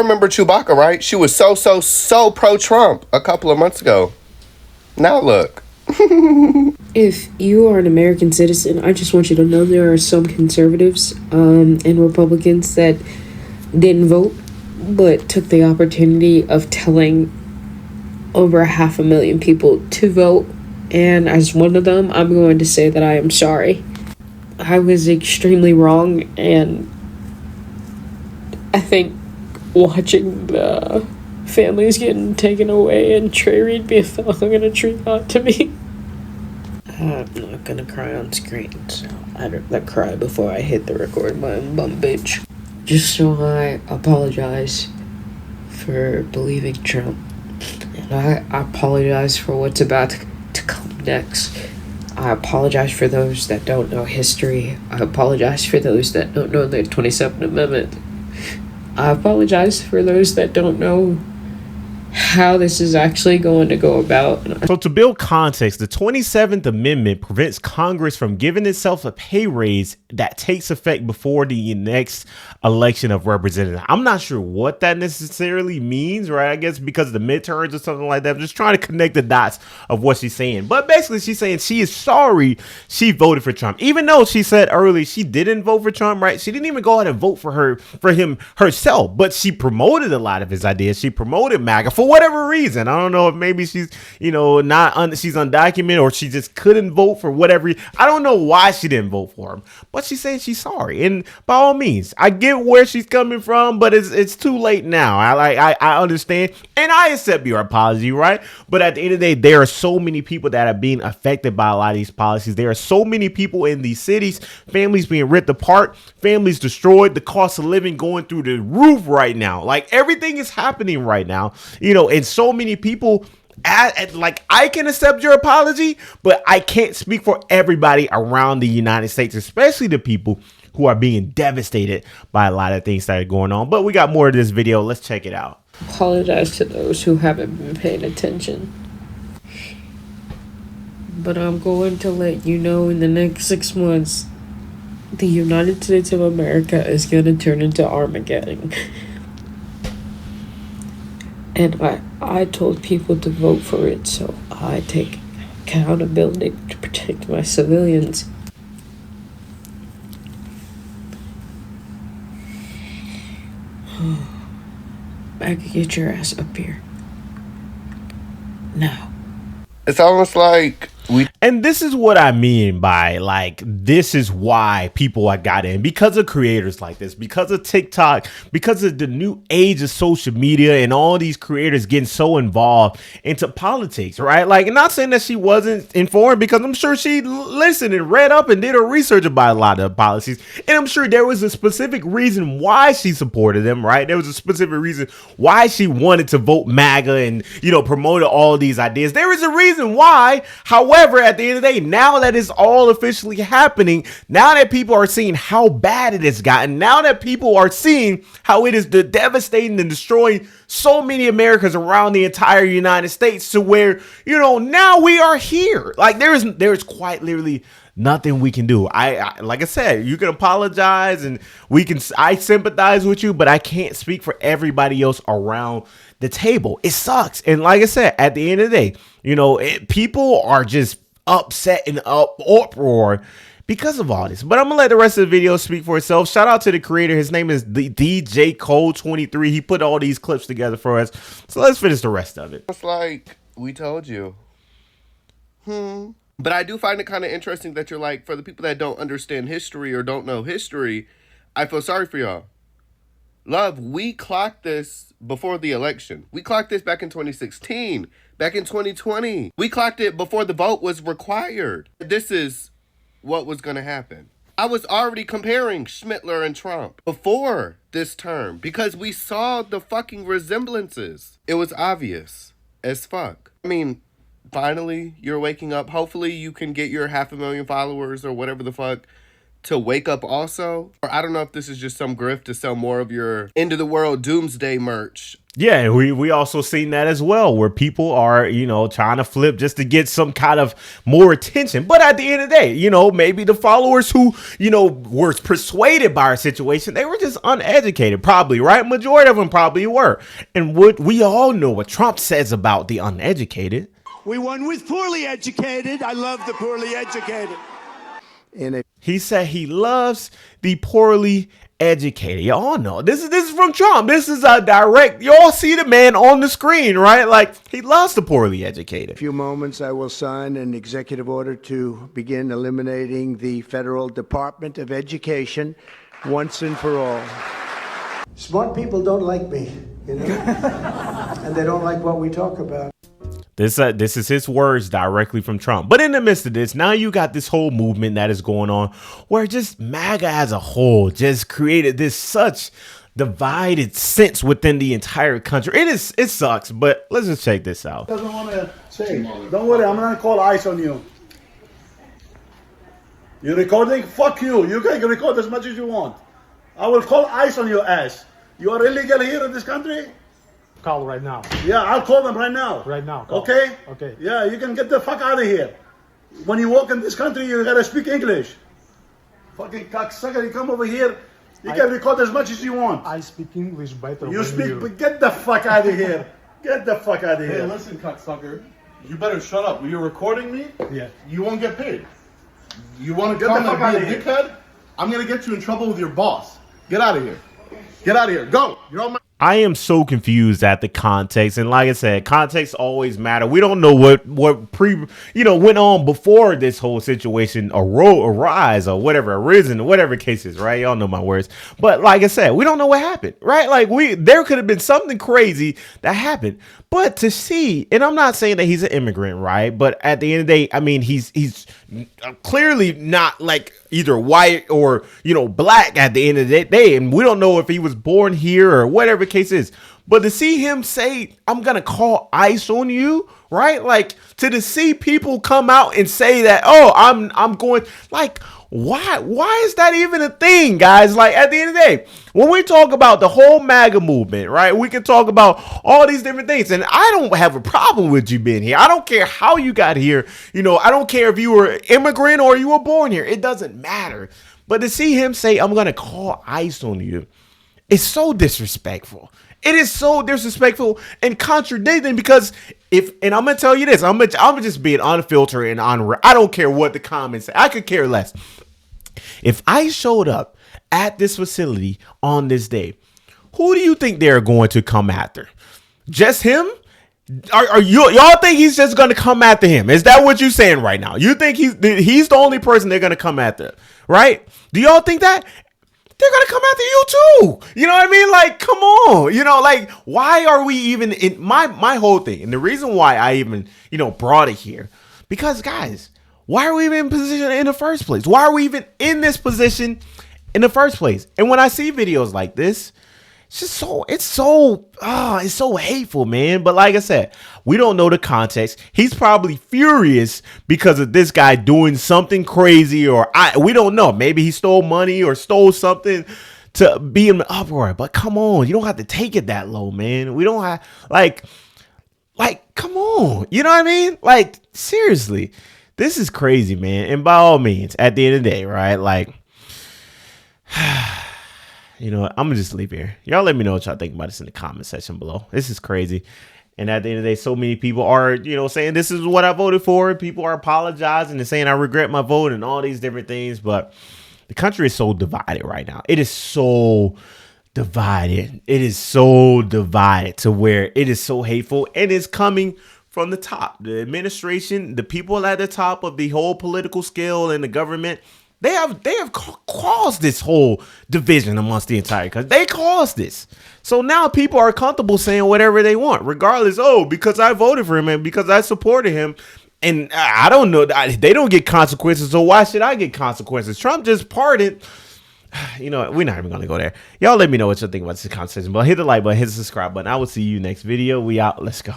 remember Chewbacca, right? She was so pro-Trump a couple of months ago. Now look. If you are an American citizen, I just want you to know there are some conservatives and Republicans that didn't vote, but took the opportunity of telling over 500,000 people to vote. And as one of them, I'm going to say that I am sorry. I was extremely wrong, and I think watching the families getting taken away and Trey Reed being fell in a tree got to me. I'm not gonna cry on screen, so I'd rather cry before I hit the record button, bum bitch. Just so I apologize for believing Trump. And I apologize for what's about to come next. I apologize for those that don't know history. I apologize for those that don't know the 27th Amendment. I apologize for those that don't know how this is actually going to go about. So to build context, the 27th Amendment prevents Congress from giving itself a pay raise that takes effect before the next election of representatives. I'm not sure what that necessarily means, right? I guess because of the midterms or something like that. I'm just trying to connect the dots of what she's saying. But basically, she's saying she is sorry she voted for Trump, even though she said earlier she didn't vote for Trump, right? She didn't even go ahead and vote for him herself, but she promoted a lot of his ideas. She promoted MAGA for whatever reason. I don't know if maybe she's, she's undocumented, or she just couldn't vote for whatever. I don't know why she didn't vote for him, but she's saying she's sorry. And by all means, I get where she's coming from, but it's too late now. I understand, and I accept your apology, right? But at the end of the day, there are so many people that are being affected by a lot of these policies. There are so many people in these cities, families being ripped apart, families destroyed, the cost of living going through the roof right now. Like, everything is happening right now, and so many people I can accept your apology, but I can't speak for everybody around the United States, especially the people who are being devastated by a lot of things that are going on. But we got more of this video. Let's check it out. Apologize to those who haven't been paying attention. But I'm going to let you know, in the next 6 months, the United States of America is going to turn into Armageddon. And I told people to vote for it, so I take accountability to protect my civilians. MAGA, get your ass up here. Now. It's almost like And this is what I mean by, like, this is why people are got in, because of creators like this, because of TikTok, because of the new age of social media and all these creators getting so involved into politics, right? Like, not saying that she wasn't informed, because I'm sure she listened and read up and did her research about a lot of policies. And I'm sure there was a specific reason why she supported them, right? There was a specific reason why she wanted to vote MAGA and, promoted all these ideas. There is a reason why. However, at the end of the day, now that it's all officially happening, now that people are seeing how bad it has gotten, now that people are seeing how it is devastating and destroying so many Americans around the entire United States, to where, now we are here. Like, there's quite literally nothing we can do. I like I said, you can apologize and I sympathize with you, but I can't speak for everybody else around the table. It sucks. And like I said, at the end of the day, people are just upset and uproar because of all this. But I'm gonna let the rest of the video speak for itself. Shout out to the creator. His name is the DJ Cole 23. He put all these clips together for us. So let's finish the rest of it. It's like we told you. But I do find it kind of interesting that you're like, for the people that don't understand history or don't know history, I feel sorry for y'all. Love, we clocked this before the election. We clocked this back in 2016, back in 2020. We clocked it before the vote was required. This is what was going to happen. I was already comparing Schmittler and Trump before this term because we saw the fucking resemblances. It was obvious as fuck. I mean, finally, you're waking up. Hopefully you can get your 500,000 followers or whatever the fuck to wake up also. Or I don't know if this is just some grift to sell more of your end of the world doomsday merch. Yeah, we also seen that as well, where people are, trying to flip just to get some kind of more attention. But at the end of the day, maybe the followers who, were persuaded by our situation, they were just uneducated, probably, right? Majority of them probably were. And what we all know what Trump says about the uneducated. We won with poorly educated. I love the poorly educated. He said he loves the poorly educated. Y'all know this is from Trump. This is a direct. Y'all see the man on the screen, right? Like, he loves the poorly educated. In a few moments, I will sign an executive order to begin eliminating the Federal Department of Education once and for all. Smart people don't like me, and they don't like what we talk about. This is his words directly from Trump. But in the midst of this, now you got this whole movement that is going on where just MAGA as a whole just created this such divided sense within the entire country. It sucks, but let's just check this out. Doesn't want to say, don't worry, I'm going to call ICE on you. You're recording? Fuck you. You can record as much as you want. I will call ICE on your ass. You are illegal here in this country? Call right now. Yeah, I'll call them right now. Right now. Call. Okay? Okay. Yeah, you can get the fuck out of here. When you walk in this country, you gotta speak English. Fucking cocksucker, you come over here, you can record as much as you want. I speak English better. You speak, but get the fuck out of here. Get the fuck out of Hey, here. listen, cocksucker. You better shut up. You're recording me? Yeah. You won't get paid. You want to Get the come fuck and be a outta here. dickhead? I'm going to get you in trouble with your boss. Get out of here. Get out of here. Go. You're on my... I am so confused at the context, and like I said, context always matter. We don't know what went on before this whole situation arise or whatever arisen, whatever cases, right? Y'all know my words. But like I said, we don't know what happened, right? Like there could have been something crazy that happened. But to see, and I'm not saying that he's an immigrant, right? But at the end of the day, I mean, he's clearly not like either white or, black at the end of the day. And we don't know if he was born here or whatever the case is. But to see him say, I'm going to call ICE on you, right? Like to see people come out and say that, oh, I'm going, like, why is that even a thing, guys? Like, at the end of the day, when we talk about the whole MAGA movement, right, we can talk about all these different things. And I don't have a problem with you being here. I don't care how you got here. I don't care if you were an immigrant or you were born here. It doesn't matter. But to see him say, I'm going to call ICE on you, it's so disrespectful. It is so disrespectful and contradicting because and I'm going to tell you this, I'm just being unfiltered and I don't care what the comments say. I could care less. If I showed up at this facility on this day, who do you think they're going to come after? Just him? Are y'all think he's just going to come after him? Is that what you're saying right now? You think he's the only person they're going to come after, right? Do y'all think that? They're going to come after you too. You know what I mean? Like, come on. Like, why are we even in my whole thing? And the reason why I even, brought it here, because guys, why are we even in position in the first place? Why are we even in this position in the first place? And when I see videos like this, it's so hateful, man. But like I said, we don't know the context. He's probably furious because of this guy doing something crazy, or we don't know. Maybe he stole money or stole something to be in the uproar. But come on, you don't have to take it that low, man. We don't have like, come on. You know what I mean? Like, seriously, this is crazy, man. And by all means, at the end of the day, right? Like, you know what? I'm going to just leave here. Y'all let me know what y'all think about this in the comment section below. This is crazy. And at the end of the day, so many people are, saying this is what I voted for. People are apologizing and saying I regret my vote and all these different things. But the country is so divided right now. It is so divided. It is so divided to where it is so hateful. And it's coming from the top. The administration, the people at the top of the whole political scale and the government, They have caused this whole division amongst the entire country. They caused this. So now people are comfortable saying whatever they want, regardless. Oh, because I voted for him and because I supported him. And I don't know. They don't get consequences. So why should I get consequences? Trump just pardoned. We're not even going to go there. Y'all let me know what you think about this conversation. But hit the like button, hit the subscribe button. I will see you next video. We out. Let's go.